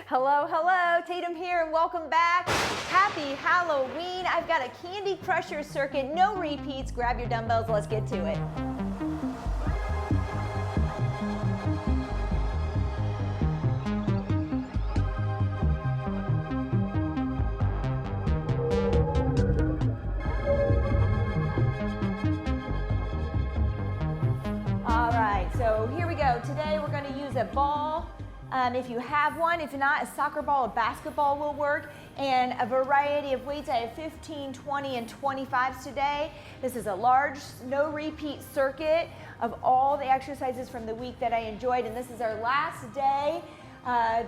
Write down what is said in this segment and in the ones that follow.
Hello, hello, Tatum here and welcome back. Happy Halloween. I've got a Candy Crusher circuit, no repeats. Grab your dumbbells, let's get to it. All right, so here we go. Today we're going to use a ball. If you have one, if not, a soccer ball, a basketball will work, and a variety of weights. I have 15, 20, and 25s today. This is a large, no repeat circuit of all the exercises from the week that I enjoyed, and this is our last day,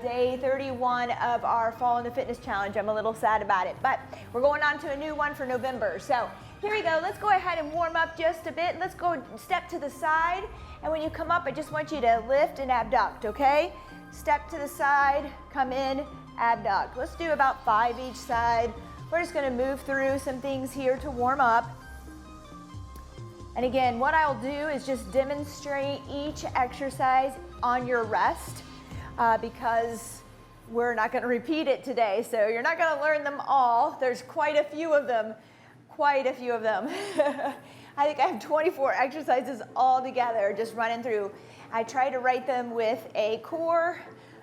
day 31 of our Fall into Fitness Challenge. I'm a little sad about it, but we're going on to a new one for November. So here we go. Let's go ahead and warm up just a bit. Let's go step to the side, and when you come up, I just want you to lift and abduct, okay? Step to the side, come in, abduct. Let's do about 5 each side. We're just gonna move through some things here to warm up. And again, what I'll do is just demonstrate each exercise on your rest because we're not gonna repeat it today. So you're not gonna learn them all. There's quite a few of them, I think I have 24 exercises all together, just running through. I try to write them with a core,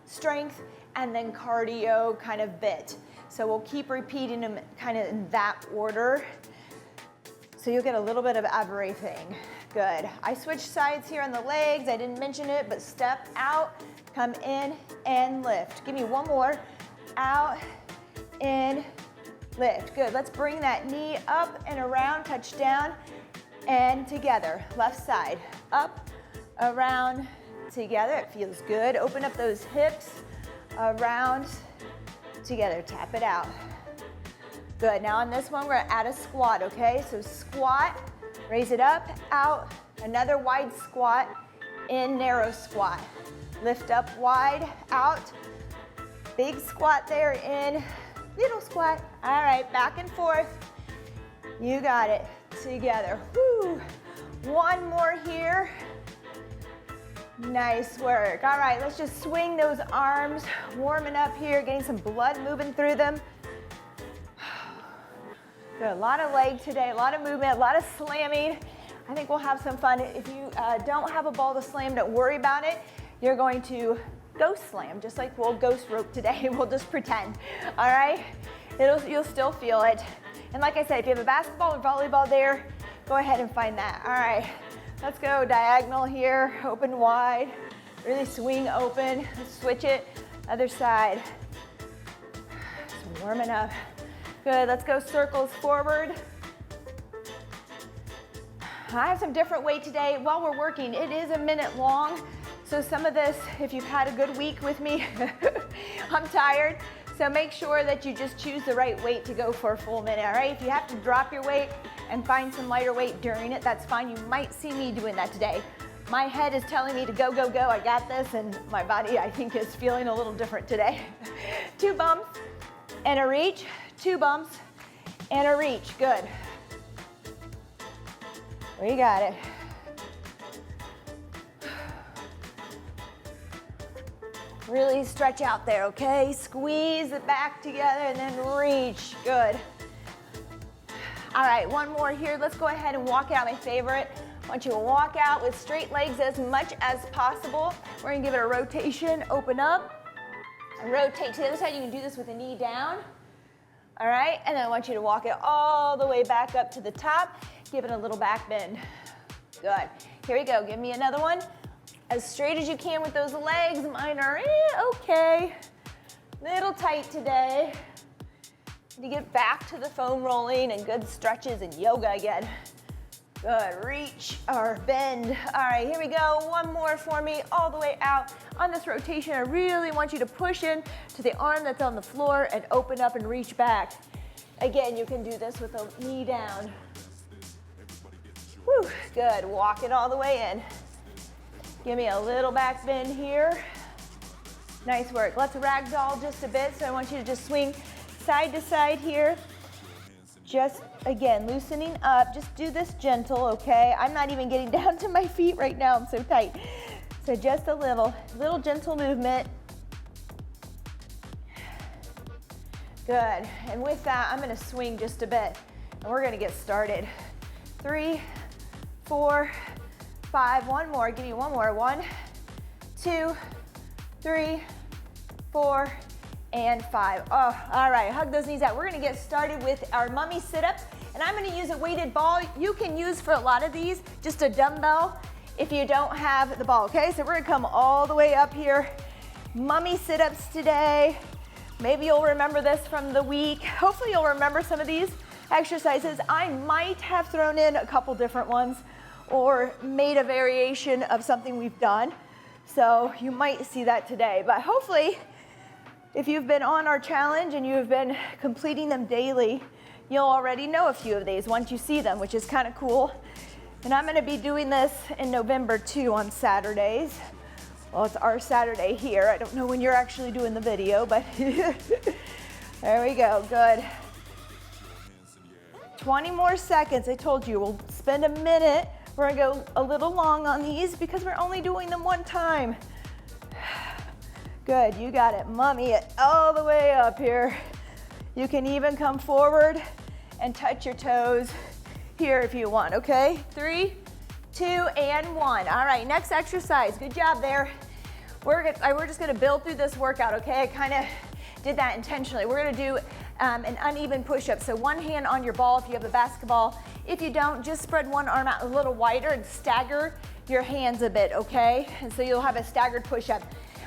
strength, and then cardio kind of bit. So we'll keep repeating them kind of in that order. So you'll get a little bit of everything. Good. I switched sides here on the legs. I didn't mention it, but step out, come in, and lift. Give me one more. Out, in, lift. Good. Let's bring that knee up and around, touch down, and together. Left side. Up, around, together. It feels good. Open up those hips, around, together. Tap it out. Good. Now on this one, we're gonna add a squat, okay? So squat, raise it up, out, another wide squat, in, narrow squat. Lift up wide, out, big squat there, in, little squat. All right, back and forth. You got it. Together. Woo. One more here. Nice work. All right, let's just swing those arms, warming up here, getting some blood moving through them. Good, a lot of leg today, a lot of movement, a lot of slamming. I think we'll have some fun. If you don't have a ball to slam, don't worry about it. You're going to ghost slam, just like we'll ghost rope today. We'll just pretend, all right? You'll still feel it. And like I said, if you have a basketball or volleyball there, go ahead and find that. All right. Let's go diagonal here, open wide, really swing open. Let's switch it, other side. Just warming up. Good, let's go circles forward. I have some different weight today. While we're working, it is a minute long. So some of this, if you've had a good week with me, I'm tired. So make sure that you just choose the right weight to go for a full minute, all right? If you have to drop your weight and find some lighter weight during it, that's fine. You might see me doing that today. My head is telling me to go, go, go, I got this, and my body, I think, is feeling a little different today. 2 bumps and a reach, 2 bumps and a reach, good. We got it. Really stretch out there, okay? Squeeze it back together and then reach, good. All right, one more here. Let's go ahead and walk out, my favorite. I want you to walk out with straight legs as much as possible. We're gonna give it a rotation, open up, and rotate to the other side. You can do this with the knee down. All right, and then I want you to walk it all the way back up to the top. Give it a little back bend. Good. Here we go, give me another one. As straight as you can with those legs. Mine are okay. Little tight today. To get back to the foam rolling and good stretches and yoga again. Good, reach or bend. All right, here we go. One more for me, all the way out. On this rotation, I really want you to push in to the arm that's on the floor and open up and reach back. Again, you can do this with the knee down. Whew, good, walk it all the way in. Give me a little back bend here. Nice work. Let's ragdoll just a bit. So I want you to just swing side to side here. Just, again, loosening up. Just do this gentle, okay? I'm not even getting down to my feet right now. I'm so tight. So just a little gentle movement. Good, and with that, I'm gonna swing just a bit, and we're gonna get started. 3, 4, 5, one more, give you one more. 1, 2, 3, 4, and 5. Oh, all right, hug those knees out. We're gonna get started with our mummy sit-ups, and I'm gonna use a weighted ball. You can use for a lot of these, just a dumbbell if you don't have the ball, okay? So we're gonna come all the way up here. Mummy sit-ups today. Maybe you'll remember this from the week. Hopefully you'll remember some of these exercises. I might have thrown in a couple different ones or made a variation of something we've done. So you might see that today, but hopefully if you've been on our challenge and you've been completing them daily, you'll already know a few of these once you see them, which is kind of cool. And I'm gonna be doing this in November too on Saturdays. Well, it's our Saturday here. I don't know when you're actually doing the video, but there we go, good. 20 more seconds, I told you, we'll spend a minute. We're gonna go a little long on these because we're only doing them one time. Good, you got it, mummy it all the way up here. You can even come forward and touch your toes here if you want, okay? 3, 2, and 1. All right, next exercise, good job there. We're just gonna build through this workout, okay? I kind of did that intentionally. We're gonna do an uneven push-up. So one hand on your ball if you have a basketball. If you don't, just spread one arm out a little wider and stagger your hands a bit, okay? And so you'll have a staggered push-up.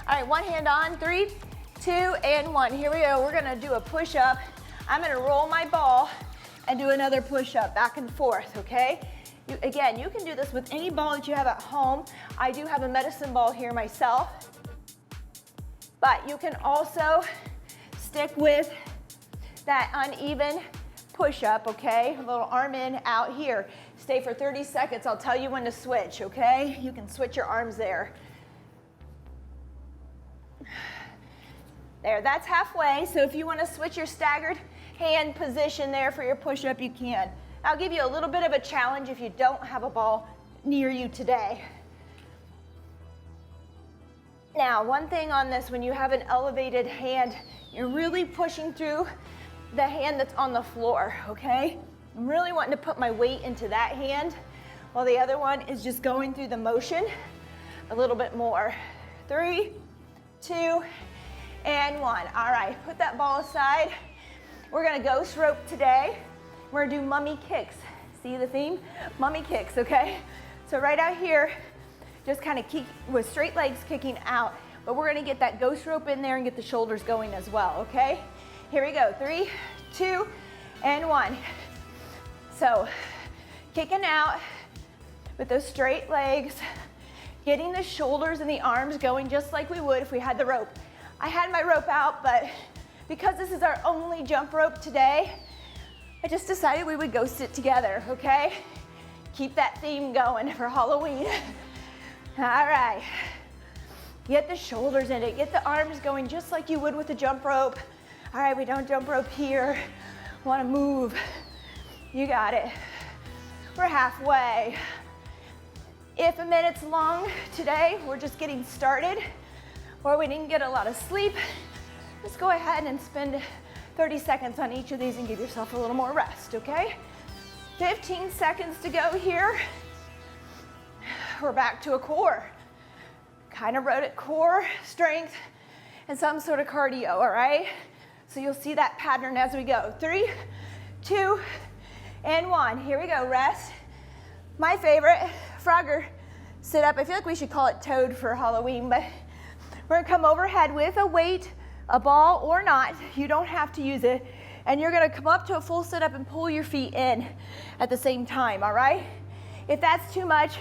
All right, one hand on, 3, 2, and 1. Here we go, we're gonna do a push-up. I'm gonna roll my ball and do another push-up back and forth, okay? Again, you can do this with any ball that you have at home. I do have a medicine ball here myself, but you can also stick with that uneven push-up, okay? A little arm in, out here. Stay for 30 seconds. I'll tell you when to switch, okay? You can switch your arms there. There, that's halfway. So if you want to switch your staggered hand position there for your push-up, you can. I'll give you a little bit of a challenge if you don't have a ball near you today. Now, one thing on this, when you have an elevated hand, you're really pushing through the hand that's on the floor, okay? I'm really wanting to put my weight into that hand while the other one is just going through the motion a little bit more. 3, 2, and 1. All right, put that ball aside. We're gonna ghost rope today. We're gonna do mummy kicks. See the theme? Mummy kicks, okay? So right out here, just kind of kick with straight legs kicking out, but we're gonna get that ghost rope in there and get the shoulders going as well, okay? Here we go, 3, 2, and 1. So, kicking out with those straight legs, getting the shoulders and the arms going just like we would if we had the rope. I had my rope out, but because this is our only jump rope today, I just decided we would ghost it together, okay? Keep that theme going for Halloween. All right. Get the shoulders in it, get the arms going just like you would with the jump rope. All right, we don't jump rope here. Wanna move. You got it. We're halfway. If a minute's long today, we're just getting started, or we didn't get a lot of sleep, just go ahead and spend 30 seconds on each of these and give yourself a little more rest, okay? 15 seconds to go here. We're back to a core. Kind of wrote it core, strength, and some sort of cardio, all right? So you'll see that pattern as we go. 3, 2, and 1. Here we go, rest. My favorite, Frogger sit up. I feel like we should call it Toad for Halloween, but we're gonna come overhead with a weight, a ball or not. You don't have to use it. And you're gonna come up to a full sit up and pull your feet in at the same time, all right? If that's too much,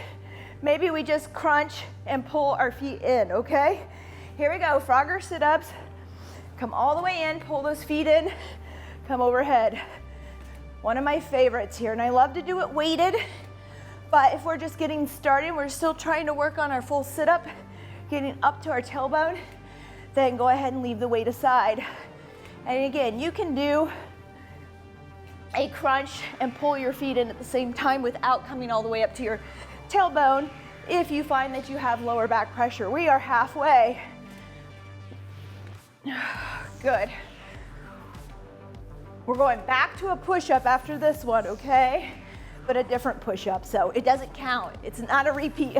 maybe we just crunch and pull our feet in, okay? Here we go, Frogger sit-ups. Come all the way in, pull those feet in, come overhead. One of my favorites here, and I love to do it weighted, but if we're just getting started, we're still trying to work on our full sit-up, getting up to our tailbone, then go ahead and leave the weight aside. And again, you can do a crunch and pull your feet in at the same time without coming all the way up to your tailbone if you find that you have lower back pressure. We are halfway. Good. We're going back to a push-up after this one, okay? But a different push-up, so it doesn't count. It's not a repeat.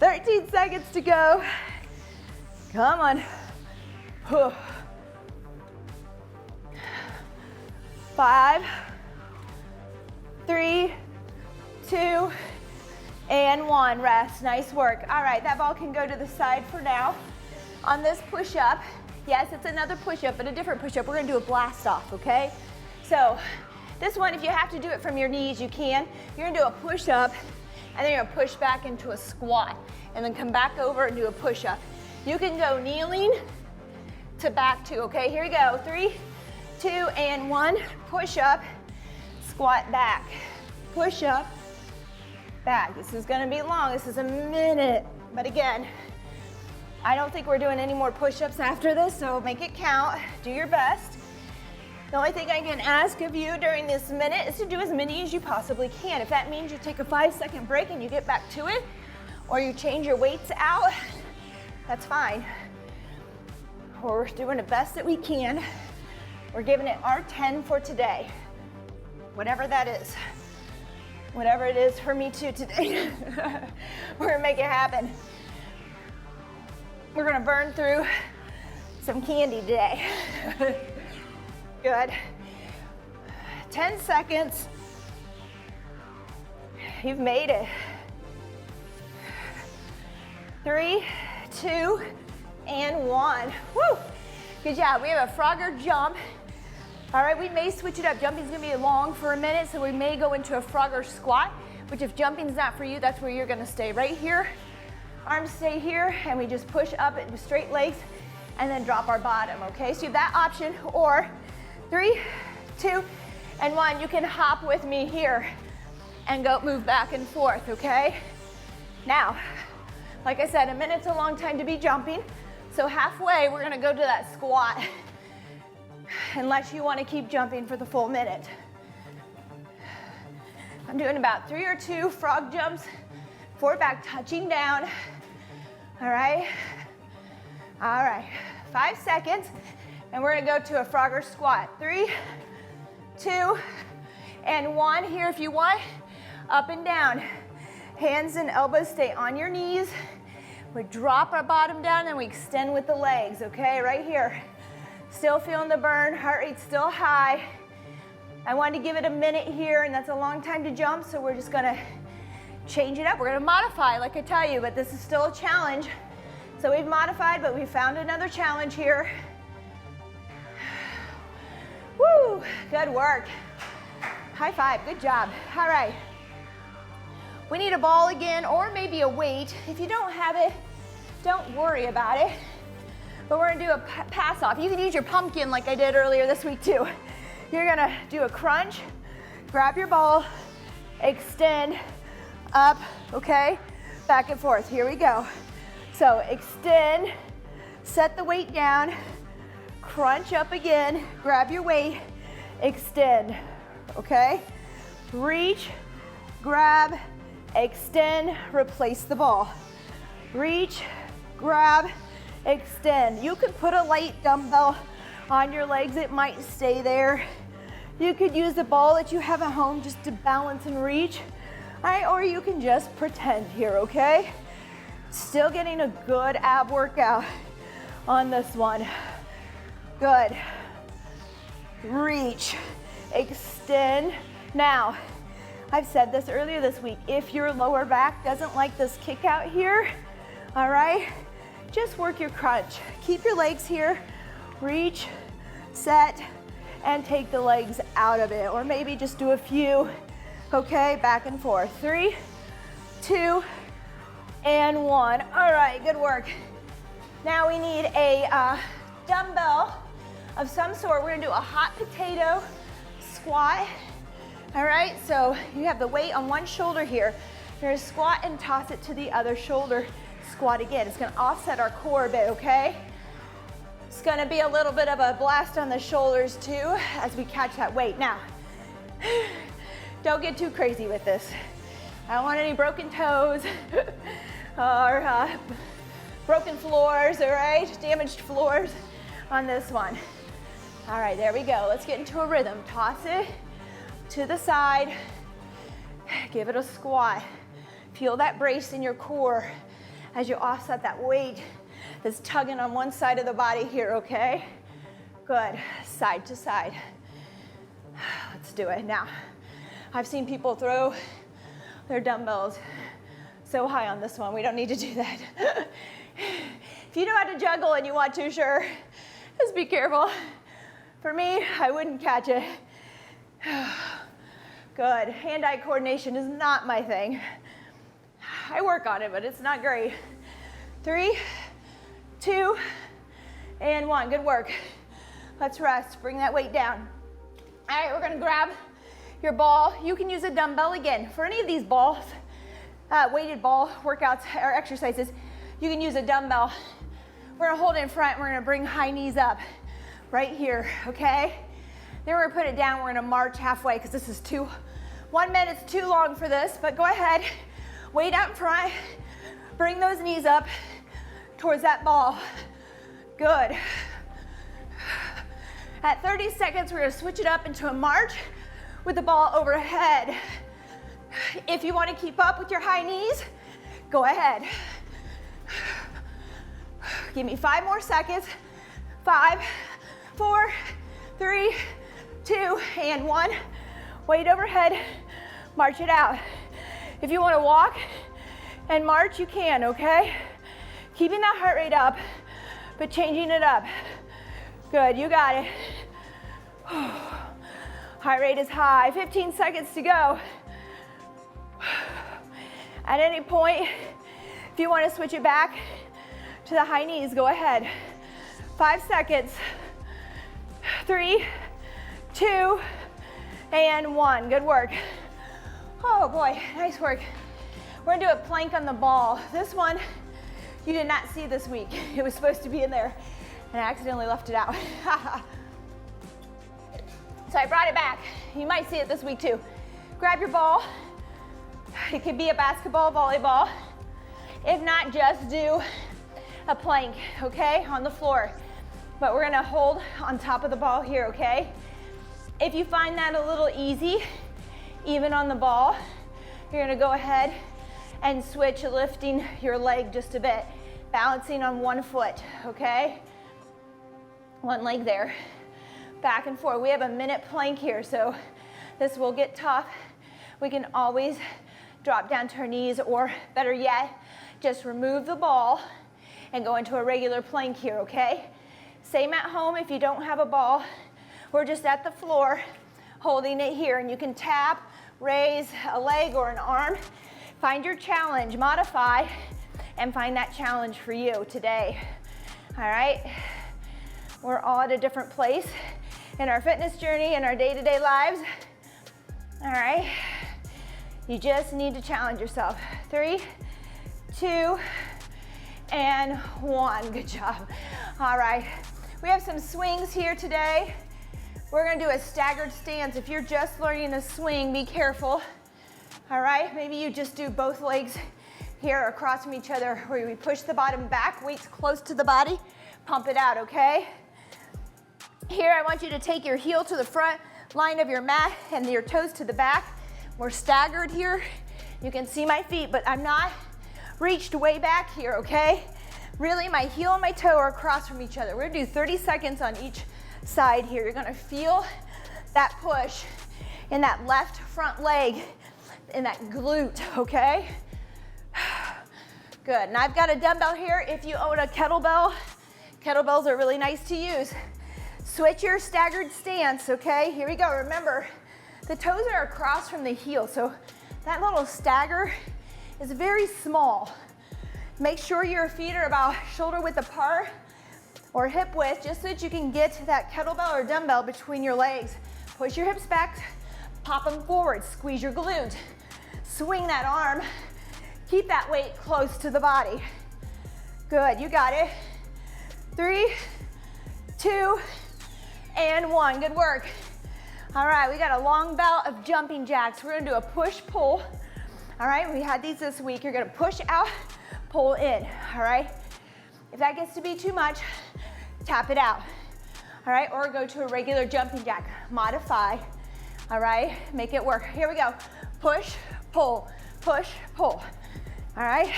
13 seconds to go. Come on. 5, 3, 2, and 1. Rest. Nice work. All right, that ball can go to the side for now. On this push-up, yes, it's another push-up, but a different push-up. We're gonna do a blast off, okay? So this one, if you have to do it from your knees, you can. You're gonna do a push-up, and then you're gonna push back into a squat, and then come back over and do a push-up. You can go kneeling to back two, okay? Here we go. 3, 2, and 1. Push up, squat back. Push up, back. This is gonna be long. This is a minute. But again, I don't think we're doing any more push-ups after this, so make it count. Do your best. The only thing I can ask of you during this minute is to do as many as you possibly can. If that means you take a 5-second break and you get back to it, or you change your weights out, that's fine. We're doing the best that we can. We're giving it our 10 for today. Whatever that is. Whatever it is for me too today. We're gonna make it happen. We're gonna burn through some candy today. Good. 10 seconds. You've made it. 3, 2, and 1. Woo! Good job. We have a Frogger jump. All right, we may switch it up. Jumping's gonna be long for a minute, so we may go into a Frogger squat, which if jumping's not for you, that's where you're gonna stay right here. Arms stay here, and we just push up with straight legs, and then drop our bottom, okay? So you have that option, or 3, 2, and 1. You can hop with me here and go move back and forth, okay? Now, like I said, a minute's a long time to be jumping, so halfway, we're gonna go to that squat, unless you wanna keep jumping for the full minute. I'm doing about 3 or 2 frog jumps, forward back, touching down. All right? All right, 5 seconds, and we're gonna go to a Frogger squat. 3, 2, and 1. Here if you want, up and down. Hands and elbows stay on your knees. We drop our bottom down and we extend with the legs, okay? Right here. Still feeling the burn, heart rate's still high. I wanted to give it a minute here, and that's a long time to jump, so we're just gonna change it up. We're gonna modify, like I tell you, but this is still a challenge. So we've modified, but we found another challenge here. Woo, good work. High five, good job. All right. We need a ball again, or maybe a weight. If you don't have it, don't worry about it. But we're gonna do a pass off. You can use your pumpkin like I did earlier this week too. You're gonna do a crunch, grab your ball, extend, up, okay? Back and forth, here we go. So extend, set the weight down, crunch up again, grab your weight, extend, okay? Reach, grab, extend, replace the ball. Reach, grab, extend. You could put a light dumbbell on your legs, it might stay there. You could use the ball that you have at home just to balance and reach, all right? Or you can just pretend here, okay? Still getting a good ab workout on this one. Good. Reach, extend. Now, I've said this earlier this week, if your lower back doesn't like this kick out here, all right, just work your crunch. Keep your legs here, reach, set, and take the legs out of it, or maybe just do a few, okay, back and forth. 3, 2, and 1. All right, good work. Now we need a dumbbell of some sort. We're gonna do a hot potato squat. All right, so you have the weight on one shoulder here. You're gonna squat and toss it to the other shoulder. Squat again. It's gonna offset our core a bit, okay? It's gonna be a little bit of a blast on the shoulders too as we catch that weight. Now, don't get too crazy with this. I don't want any broken toes or broken floors, all right? Damaged floors on this one. All right, there we go. Let's get into a rhythm. Toss it to the side. Give it a squat. Feel that brace in your core as you offset that weight that's tugging on one side of the body here, okay? Good, side to side. Let's do it. Now, I've seen people throw their dumbbells so high on this one. We don't need to do that. If you know how to juggle and you want to, sure, just be careful. For me, I wouldn't catch it. Good. Hand-eye coordination is not my thing. I work on it, but it's not great. 3, 2, and 1. Good work. Let's rest. Bring that weight down. All right, we're gonna grab your ball. You can use a dumbbell again. For any of these balls, weighted ball workouts or exercises, you can use a dumbbell. We're gonna hold it in front. We're gonna bring high knees up right here, okay? Then we're gonna put it down. We're gonna march halfway because this is 1 minute's too long for this, but go ahead. Weight out in front. Bring those knees up towards that ball. Good. At 30 seconds, we're gonna switch it up into a march with the ball overhead. If you wanna keep up with your high knees, go ahead. Give me 5 more seconds. 5, 4, 3, 2, and 1. Weight overhead, march it out. If you wanna walk and march, you can, okay? Keeping that heart rate up, but changing it up. Good, you got it. Heart rate is high, 15 seconds to go. At any point, if you want to switch it back to the high knees, go ahead. 5 seconds. 3, 2, and 1. Good work. Oh boy, nice work. We're gonna do a plank on the ball. This one, you did not see this week. It was supposed to be in there, and I accidentally left it out. So I brought it back. You might see it this week too. Grab your ball. It could be a basketball, volleyball. If not, just do a plank, okay, on the floor. But we're gonna hold on top of the ball here, okay? If you find that a little easy, even on the ball, you're gonna go ahead and switch, lifting your leg just a bit, balancing on one foot, okay? One leg there, back and forth. We have a minute plank here, so this will get tough. We can always drop down to our knees, or better yet, just remove the ball and go into a regular plank here, okay? Same at home if you don't have a ball. We're just at the floor holding it here, and you can tap, raise a leg or an arm. Find your challenge, modify, and find that challenge for you today. All right? We're all at a different place in our fitness journey, in our day-to-day lives. All right? You just need to challenge yourself. 3, 2, and 1. Good job. All right. We have some swings here today. We're gonna do a staggered stance. If you're just learning to swing, be careful. All right, maybe you just do both legs here across from each other, where we push the bottom back, weights close to the body, pump it out, okay? Here, I want you to take your heel to the front line of your mat and your toes to the back. We're staggered here. You can see my feet, but I'm not reached way back here, okay? Really, my heel and my toe are across from each other. We're gonna do 30 seconds on each side here. You're gonna feel that push in that left front leg, in that glute, okay? Good, and I've got a dumbbell here. If you own a kettlebell, kettlebells are really nice to use. Switch your staggered stance, okay? Here we go. Remember, the toes are across from the heel, so that little stagger is very small. Make sure your feet are about shoulder width apart or hip width, just so that you can get that kettlebell or dumbbell between your legs. Push your hips back, pop them forward, squeeze your glute, swing that arm, keep that weight close to the body. Good, you got it. 3, 2, and 1, good work. All right, we got a long bout of jumping jacks. We're gonna do a push-pull. All right, we had these this week. You're gonna push out, pull in, all right? If that gets to be too much, tap it out. all right? Or go to a regular jumping jack. Modify, all right? Make it work. Here we go. Push, pull, push, pull. All right?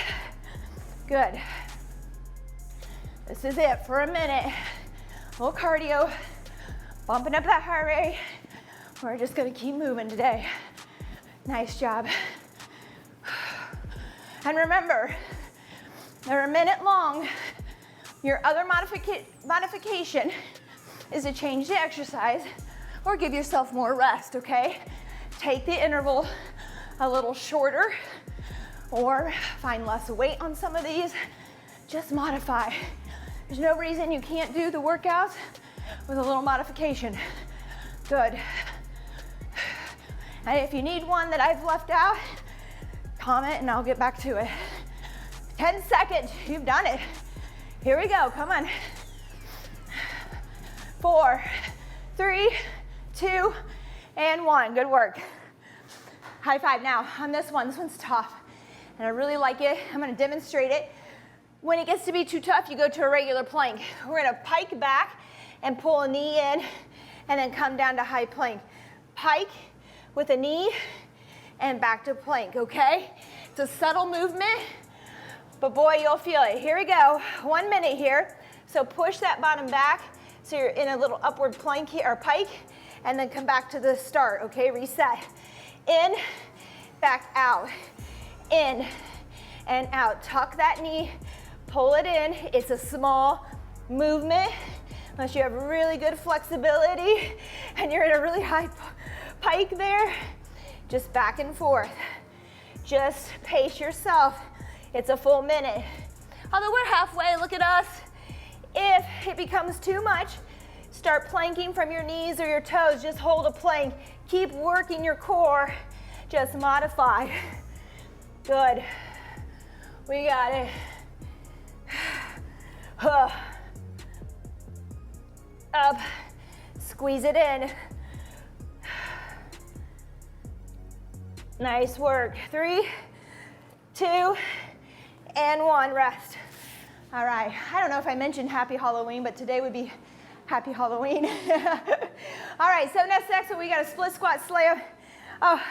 Good. This is it for a minute. A little cardio, bumping up that heart rate. We're just gonna keep moving today. Nice job. And remember, they're a minute long. Your other modification is to change the exercise or give yourself more rest, okay? Take the interval a little shorter or find less weight on some of these. Just modify. There's no reason you can't do the workouts with a little modification. Good. And if you need one that I've left out, comment and I'll get back to it. 10 seconds, you've done it. Here we go, come on. 4, 3, 2, and 1, good work. High five. Now, on this one's tough, and I really like it. I'm gonna demonstrate it. When it gets to be too tough, you go to a regular plank. We're gonna pike back and pull a knee in, and then come down to high plank. Pike with a knee, and back to plank, okay? It's a subtle movement, but boy, you'll feel it. Here we go, 1 minute here. So push that bottom back, so you're in a little upward plank here, or pike, and then come back to the start, okay? Reset. In, back out, in, and out. Tuck that knee, pull it in. It's a small movement, unless you have really good flexibility, and you're in a really high pike there. Just back and forth. Just pace yourself. It's a full minute. Although we're halfway, look at us. If it becomes too much, start planking from your knees or your toes. Just hold a plank. Keep working your core. Just modify. Good. We got it. Up. Squeeze it in. Nice work. 3, 2, and 1. Rest. All right. I don't know if I mentioned Happy Halloween, but today would be Happy Halloween. All right. So next one, we got a split squat slam. Oh,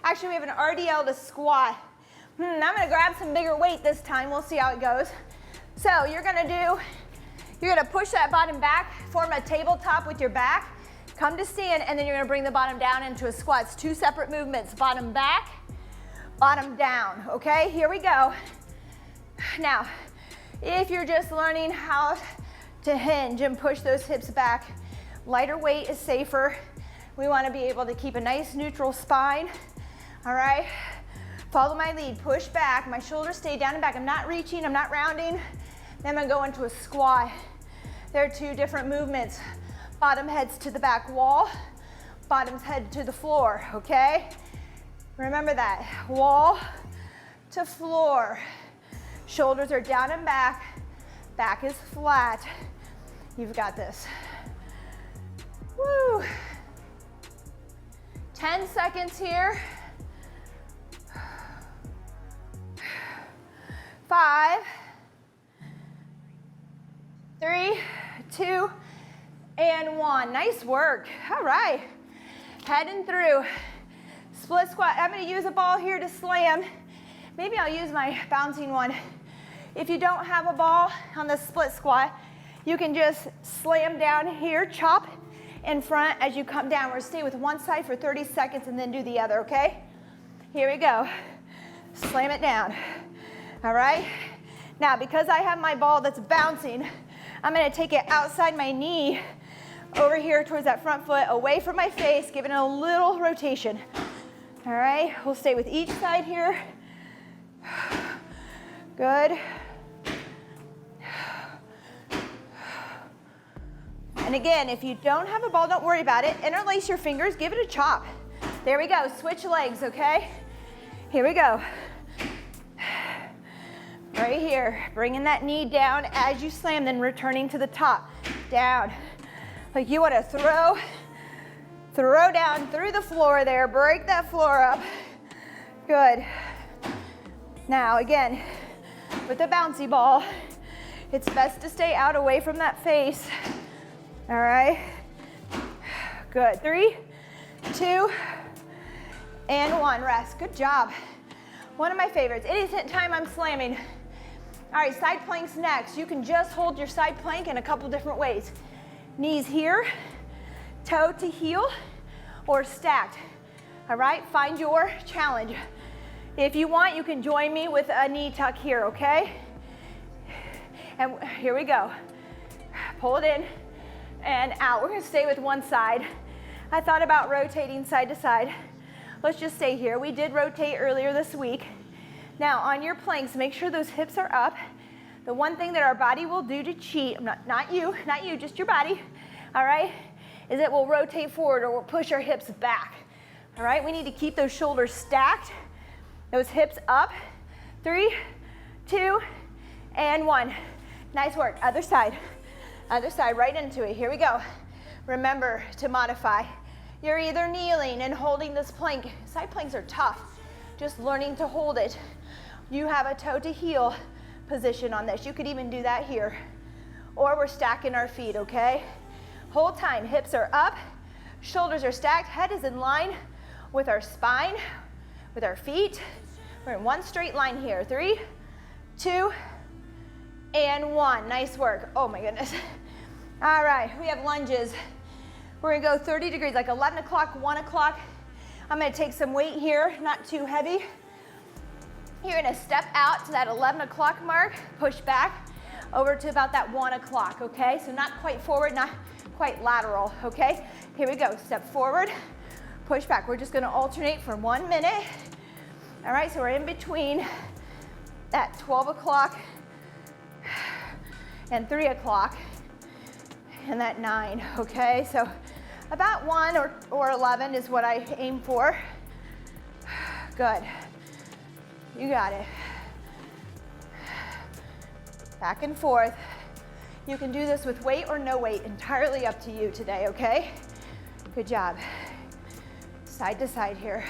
actually, we have an RDL to squat. I'm gonna grab some bigger weight this time. We'll see how it goes. So you're gonna push that bottom back, form a tabletop with your back. Come to stand, and then you're gonna bring the bottom down into a squat. It's 2 separate movements, bottom back, bottom down, okay? Here we go. Now, if you're just learning how to hinge and push those hips back, lighter weight is safer. We wanna be able to keep a nice neutral spine, all right? Follow my lead, push back, my shoulders stay down and back. I'm not reaching, I'm not rounding. Then I'm gonna go into a squat. There are 2 different movements. Bottom heads to the back wall, bottoms head to the floor, okay? Remember that, wall to floor. Shoulders are down and back is flat. You've got this. Woo. 10 seconds here. 5, 3, 2, and 1. Nice work. All right. Heading through. Split squat. I'm going to use a ball here to slam. Maybe I'll use my bouncing one. If you don't have a ball on the split squat, you can just slam down here, chop in front as you come down. We're going to stay with one side for 30 seconds and then do the other, okay? Here we go. Slam it down. All right? Now, because I have my ball that's bouncing, I'm going to take it outside my knee over here towards that front foot, away from my face, giving it a little rotation. All right? We'll stay with each side here. Good. And again, if you don't have a ball, don't worry about it. Interlace your fingers, give it a chop. There we go, switch legs, okay? Here we go. Right here, bringing that knee down as you slam, then returning to the top, down. Like you wanna throw down through the floor there, break that floor up. Good. Now again, with the bouncy ball, it's best to stay out away from that face. All right. Good. 3, 2, and 1. Rest. Good job. One of my favorites. Anytime I'm slamming. All right, side planks next. You can just hold your side plank in a couple different ways. Knees here, toe to heel, or stacked. All right, find your challenge. If you want, you can join me with a knee tuck here, okay? And here we go. Pull it in and out. We're gonna stay with one side. I thought about rotating side to side. Let's just stay here. We did rotate earlier this week. Now on your planks, make sure those hips are up. The one thing that our body will do to cheat, not you, just your body, all right, is it will rotate forward or we'll push our hips back. All right, we need to keep those shoulders stacked, those hips up. 3, 2, and 1. Nice work. Other side, right into it. Here we go. Remember to modify. You're either kneeling and holding this plank. Side planks are tough. Just learning to hold it. You have a toe to heel position on this. You could even do that here. Or we're stacking our feet, okay? Whole time, hips are up, shoulders are stacked, head is in line with our spine, with our feet. We're in one straight line here. 3, 2, and 1. Nice work. Oh my goodness. All right, we have lunges. We're gonna go 30 degrees, like 11 o'clock, 1 o'clock. I'm gonna take some weight here, not too heavy. You're gonna step out to that 11 o'clock mark, push back over to about that 1 o'clock, okay? So not quite forward, not quite lateral, okay? Here we go, step forward, push back. We're just gonna alternate for 1 minute. All right, so we're in between that 12 o'clock and 3 o'clock and that 9, okay? So about 1 or 11 is what I aim for. Good. You got it. Back and forth. You can do this with weight or no weight, entirely up to you today, okay? Good job. Side to side here.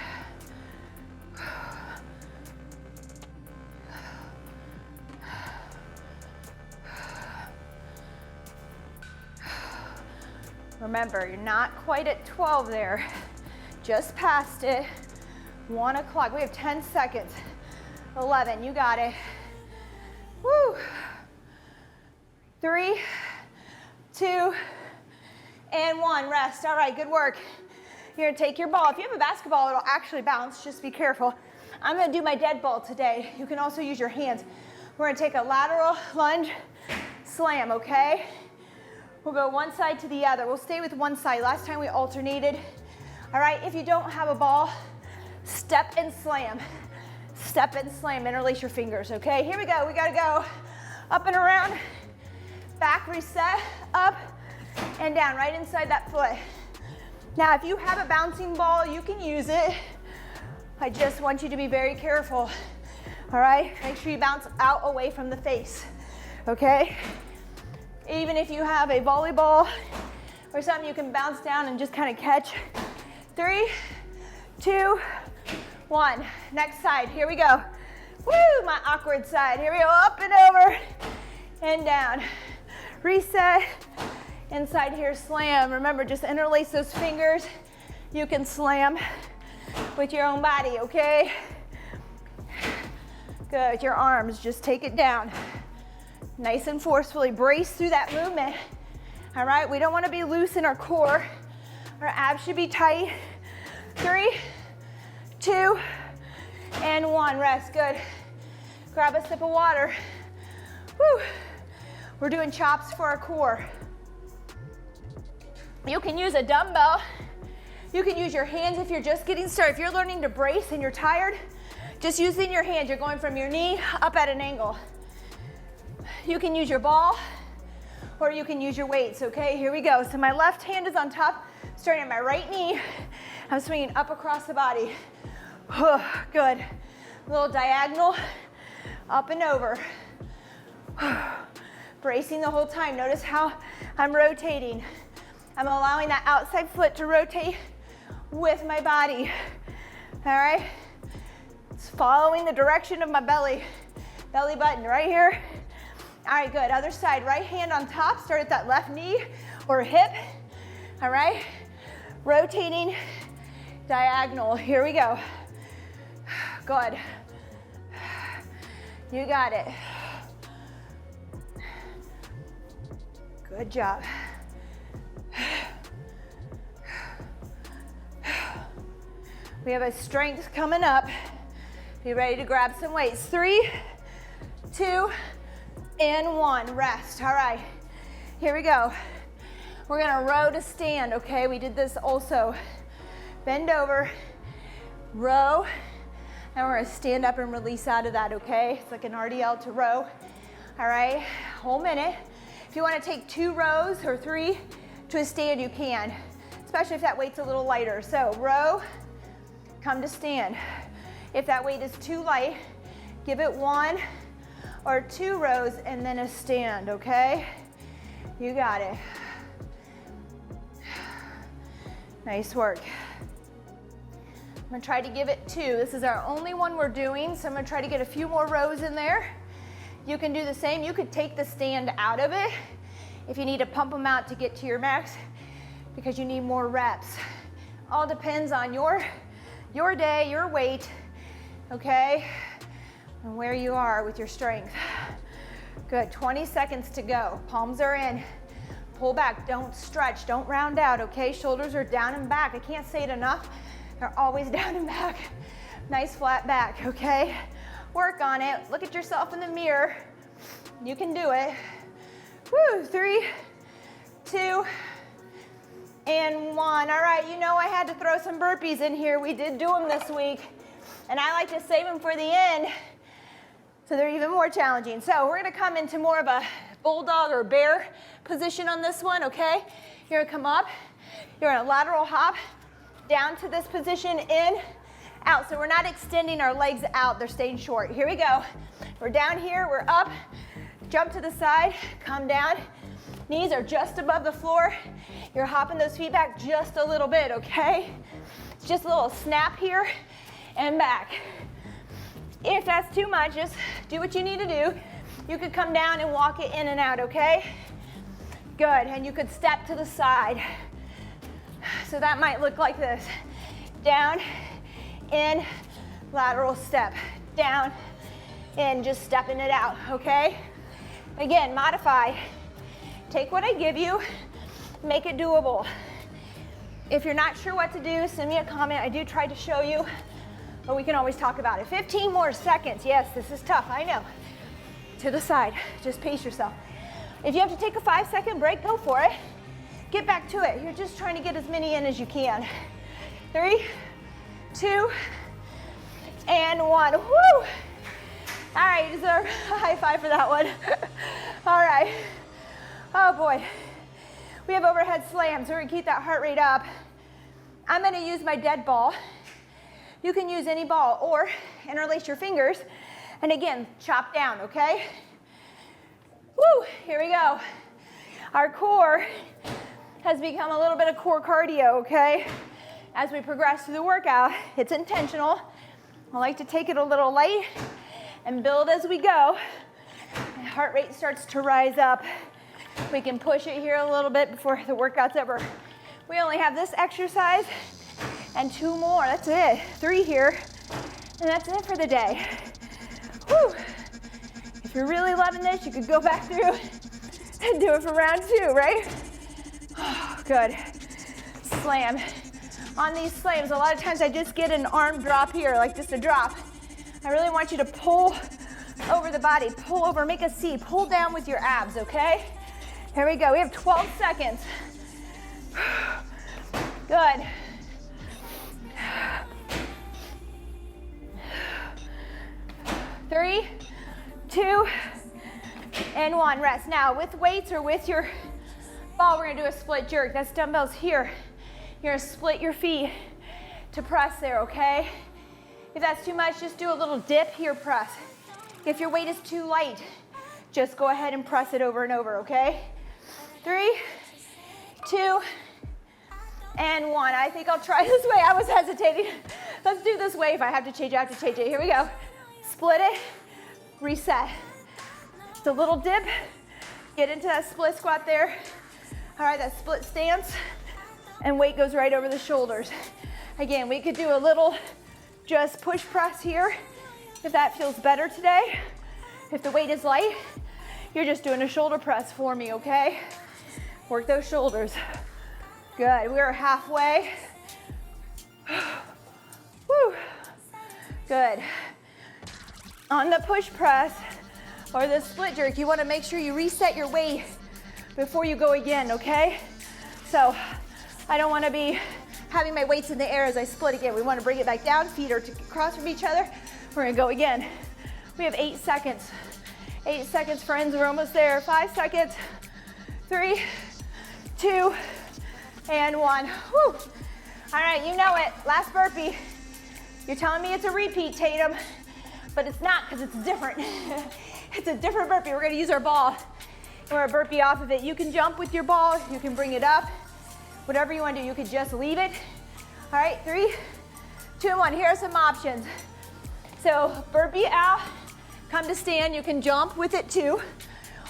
Remember, you're not quite at 12 there. Just past it. 1 o'clock. We have 10 seconds. 11, you got it. Woo. 3, 2, and 1. Rest. All right, good work. You're gonna take your ball. If you have a basketball, it'll actually bounce. Just be careful. I'm gonna do my dead ball today. You can also use your hands. We're gonna take a lateral lunge, slam, okay? We'll go one side to the other. We'll stay with one side. Last time we alternated. All right, if you don't have a ball, step and slam. Step and slam, interlace your fingers, okay? Here we go, we gotta go up and around, back reset, up and down, right inside that foot. Now, if you have a bouncing ball, you can use it. I just want you to be very careful, all right? Make sure you bounce out away from the face, okay? Even if you have a volleyball or something, you can bounce down and just kind of catch. 3, 2, 1. Next side, here we go. Woo, my awkward side. Here we go, up and over and down. Reset, inside here, slam. Remember, just interlace those fingers. You can slam with your own body, okay? Good, your arms, just take it down. Nice and forcefully, brace through that movement. All right, we don't want to be loose in our core. Our abs should be tight. 3, 2, and 1. Rest, good. Grab a sip of water. Woo. We're doing chops for our core. You can use a dumbbell. You can use your hands if you're just getting started. If you're learning to brace and you're tired, just using your hands. You're going from your knee up at an angle. You can use your ball or you can use your weights, okay? Here we go. So my left hand is on top, starting at my right knee. I'm swinging up across the body. Good. Little diagonal, up and over. Bracing the whole time. Notice how I'm rotating. I'm allowing that outside foot to rotate with my body. All right? It's following the direction of my belly button right here. All right, good. Other side, right hand on top. Start at that left knee or hip. All right, rotating diagonal. Here we go. Good. You got it. Good job. We have a strength coming up. Be ready to grab some weights. 3, 2, and 1. Rest. All right, here we go. We're gonna row to stand, okay? We did this also. Bend over, row, and we're gonna stand up and release out of that, okay? It's like an RDL to row. All right, whole minute. If you wanna take 2 rows or 3 to a stand, you can, especially if that weight's a little lighter. So row, come to stand. If that weight is too light, give it 1 or 2 rows and then a stand, okay? You got it. Nice work. I'm gonna try to give it 2. This is our only one we're doing, so I'm gonna try to get a few more rows in there. You can do the same. You could take the stand out of it if you need to pump them out to get to your max because you need more reps. All depends on your day, your weight, okay, and where you are with your strength. Good, 20 seconds to go. Palms are in. Pull back, don't stretch, don't round out, okay? Shoulders are down and back. I can't say it enough. They're always down and back. Nice flat back, okay? Work on it. Look at yourself in the mirror. You can do it. Woo, 3, 2, and 1. All right, you know I had to throw some burpees in here. We did do them this week, and I like to save them for the end, so they're even more challenging. So we're gonna come into more of a bulldog or bear position on this one, okay? You're gonna come up, you're gonna lateral hop down to this position, in, out. So we're not extending our legs out, they're staying short. Here we go. We're down here, we're up, jump to the side, come down. Knees are just above the floor. You're hopping those feet back just a little bit, okay? Just a little snap here and back. If that's too much, just do what you need to do. You could come down and walk it in and out, okay? Good, and you could step to the side. So that might look like this. Down, in, lateral step. Down, in, just stepping it out, okay? Again, modify. Take what I give you, make it doable. If you're not sure what to do, send me a comment. I do try to show you, but we can always talk about it. 15 more seconds. Yes, this is tough, I know. To the side, just pace yourself. If you have to take a 5-second break, go for it. Get back to it. You're just trying to get as many in as you can. 3, 2, and 1. Woo! All right, you deserve a high five for that one. All right. Oh boy. We have overhead slams. We're gonna keep that heart rate up. I'm gonna use my dead ball. You can use any ball or interlace your fingers. And again, chop down, okay? Woo, here we go. Our core has become a little bit of core cardio, okay? As we progress through the workout, it's intentional. I like to take it a little light and build as we go. And heart rate starts to rise up. We can push it here a little bit before the workout's over. We only have this exercise and 2 more, that's it. 3 here, and that's it for the day. Whew. If you're really loving this, you could go back through and do it for round 2, right? Oh, good. Slam. On these slams, a lot of times I just get an arm drop here, like just a drop. I really want you to pull over the body, pull over, make a C, pull down with your abs, okay? Here we go, we have 12 seconds. Good. Three, 2, and 1. Rest. Now, with weights or with your ball, we're gonna do a split jerk. That's dumbbells here. You're gonna split your feet to press there, okay? If that's too much, just do a little dip here, press. If your weight is too light, just go ahead and press it over and over, okay? 3, 2, and 1. I think I'll try this way. I was hesitating. Let's do this way. If I have to change it, I have to change it. Here we go. Split it, reset. a little dip. Get into that split squat there. All right, that split stance. And weight goes right over the shoulders. Again, we could do a little just push press here if that feels better today. If the weight is light, you're just doing a shoulder press for me, okay? Work those shoulders. Good, we are halfway. Woo. Good. On the push press or the split jerk, you wanna make sure you reset your weight before you go again, okay? So I don't wanna be having my weights in the air as I split again. We wanna bring it back down, feet are across from each other. We're gonna go again. We have 8 seconds. 8 seconds, friends, we're almost there. 5 seconds, 3, 2, and 1. Whew. All right, you know it, last burpee. You're telling me it's a repeat, Tatum, but it's not because it's different. It's a different burpee. We're gonna use our ball. We're gonna burpee off of it. You can jump with your ball, you can bring it up, whatever you wanna do. You could just leave it. All right, 3, 2, and 1. Here are some options. So burpee out, come to stand. You can jump with it too,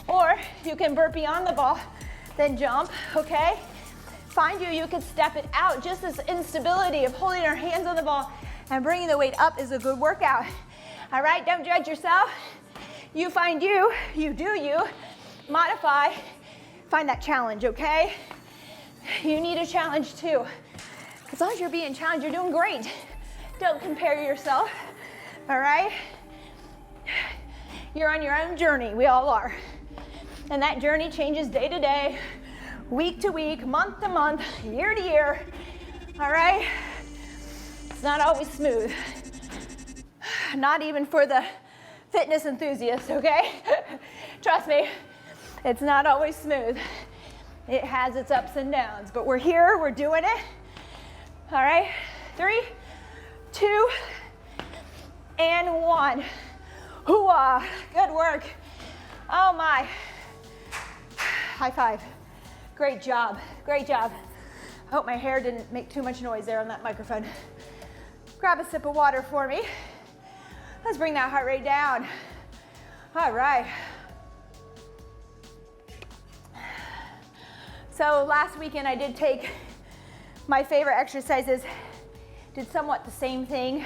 or you can burpee on the ball, then jump, okay? Find you can step it out. Just this instability of holding our hands on the ball and bringing the weight up is a good workout. All right, don't judge yourself. You find you do you, modify, find that challenge, okay? You need a challenge too. As long as you're being challenged, you're doing great. Don't compare yourself, all right? You're on your own journey, we all are. And that journey changes day to day, week to week, month to month, year to year, all right? It's not always smooth. Not even for the fitness enthusiasts, okay? Trust me, it's not always smooth. It has its ups and downs, but we're here, we're doing it. All right, 3, 2, and 1. Hoo-ah, good work. Oh my. High five. Great job, great job. I hope my hair didn't make too much noise there on that microphone. Grab a sip of water for me. Let's bring that heart rate down. All right. So last weekend I did take my favorite exercises, did somewhat the same thing,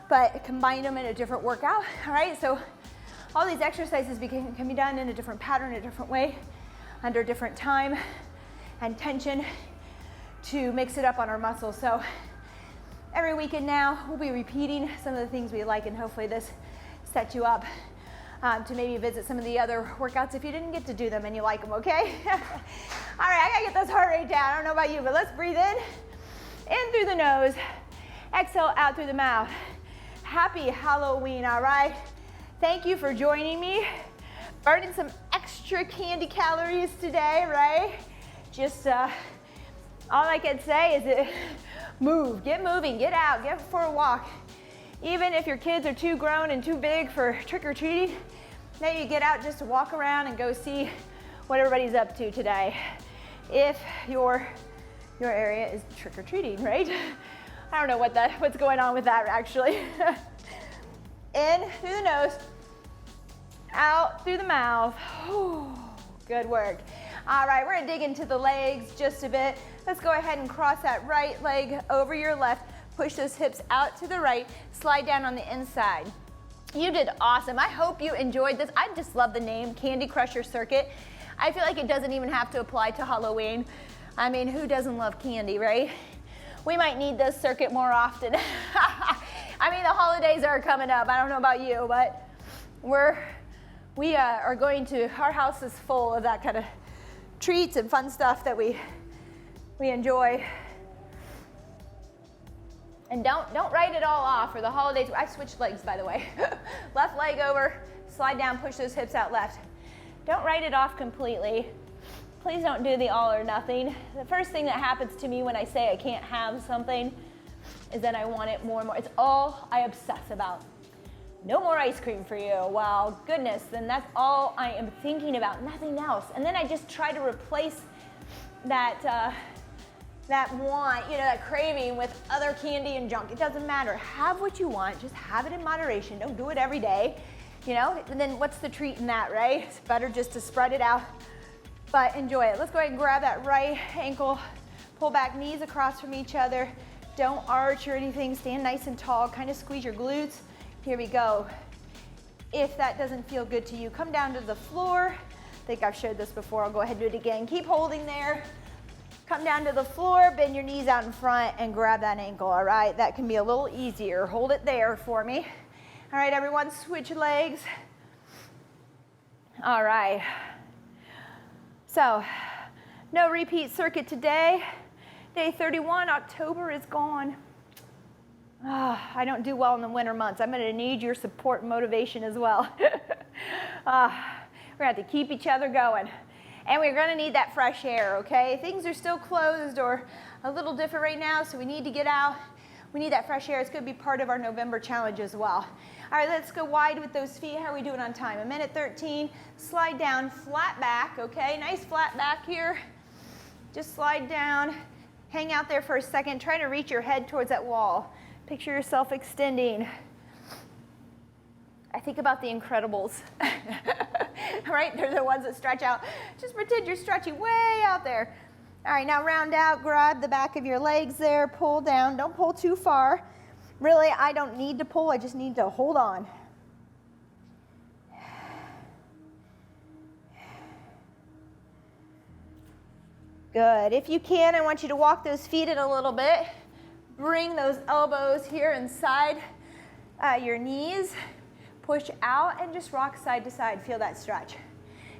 but combined them in a different workout, all right? So all these exercises can be done in a different pattern, a different way, under different time and tension to mix it up on our muscles. So every weekend now, we'll be repeating some of the things we like, and hopefully this sets you up to maybe visit some of the other workouts if you didn't get to do them and you like them, okay? All right, I gotta get this heart rate down. I don't know about you, but let's breathe in through the nose, exhale out through the mouth. Happy Halloween, all right? Thank you for joining me. Burning some extra candy calories today, right? Just all I can say is move, get moving, get out, get for a walk. Even if your kids are too grown and too big for trick-or-treating, maybe get out just to walk around and go see what everybody's up to today. If your area is trick-or-treating, right? I don't know what's going on with that actually. In through the nose, out through the mouth. Good work. All right, we're gonna dig into the legs just a bit. Let's go ahead and cross that right leg over your left. Push those hips out to the right. Slide down on the inside. You did awesome. I hope you enjoyed this. I just love the name, Candy Crusher Circuit. I feel like it doesn't even have to apply to Halloween. I mean, who doesn't love candy, right? We might need this circuit more often. I mean, the holidays are coming up. I don't know about you, but we are going to, our house is full of that kind of treats and fun stuff that we enjoy. And don't write it all off for the holidays. I switched legs, by the way. Left leg over, slide down, push those hips out left. Don't write it off completely. Please don't do the all or nothing. The first thing that happens to me when I say I can't have something is that I want it more and more. It's all I obsess about. No more ice cream for you. Wow, goodness, then that's all I am thinking about, nothing else. And then I just try to replace that want, that craving with other candy and junk. It doesn't matter. Have what you want. Just have it in moderation. Don't do it every day. you know, and then what's the treat in that, right? It's better just to spread it out, but enjoy it. Let's go ahead and grab that right ankle, pull back, knees across from each other. Don't arch or anything, stand nice and tall, kind of squeeze your glutes. Here we go. If that doesn't feel good to you, come down to the floor. I think I've showed this before, I'll go ahead and do it again. Keep holding there. Come down to the floor, bend your knees out in front and grab that ankle, all right? That can be a little easier. Hold it there for me. All right, everyone, switch legs. All right. So, no repeat circuit today. Day 31, October is gone. I don't do well in the winter months. I'm gonna need your support and motivation as well. We're gonna have to keep each other going. And we're gonna need that fresh air, okay? Things are still closed or a little different right now, so we need to get out. We need that fresh air. It's gonna be part of our November challenge as well. All right, let's go wide with those feet. How are we doing on time? 1:13. Slide down, flat back, okay? Nice flat back here. Just slide down, hang out there for a second. Try to reach your head towards that wall. Picture yourself extending. I think about the Incredibles, right? They're the ones that stretch out. Just pretend you're stretching way out there. All right, now round out, grab the back of your legs there, pull down. Don't pull too far. Really, I don't need to pull, I just need to hold on. Good. If you can, I want you to walk those feet in a little bit. Bring those elbows here inside your knees. Push out and just rock side to side. Feel that stretch.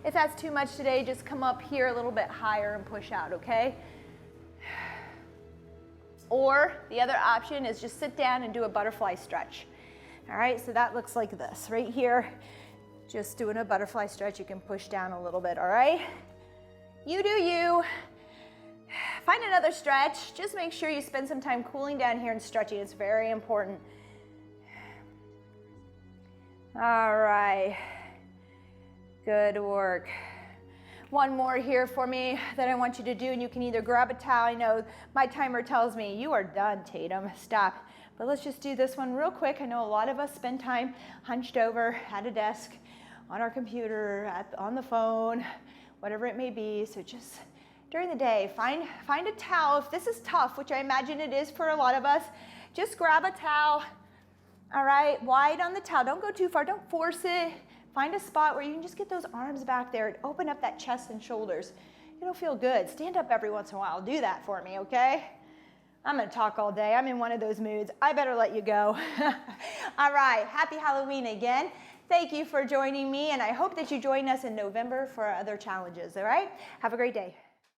If that's too much today, just come up here a little bit higher and push out, okay? Or the other option is just sit down and do a butterfly stretch. All right, so that looks like this. Right here, just doing a butterfly stretch. You can push down a little bit, all right? You do you. Find another stretch. Just make sure you spend some time cooling down here and stretching. It's very important. All right, good work. One more here for me that I want you to do, and you can either grab a towel. I know my timer tells me you are done, Tatum, stop. But let's just do this one real quick. I know a lot of us spend time hunched over at a desk, on our computer, on the phone, whatever it may be. So just during the day, find a towel. If this is tough, which I imagine it is for a lot of us, just grab a towel. All right, wide on the towel. Don't go too far, don't force it. Find a spot where you can just get those arms back there and open up that chest and shoulders. It'll feel good. Stand up every once in a while. Do that for me, okay? I'm gonna talk all day. I'm in one of those moods. I better let you go. All right, happy Halloween again. Thank you for joining me, and I hope that you join us in November for our other challenges, all right? Have a great day.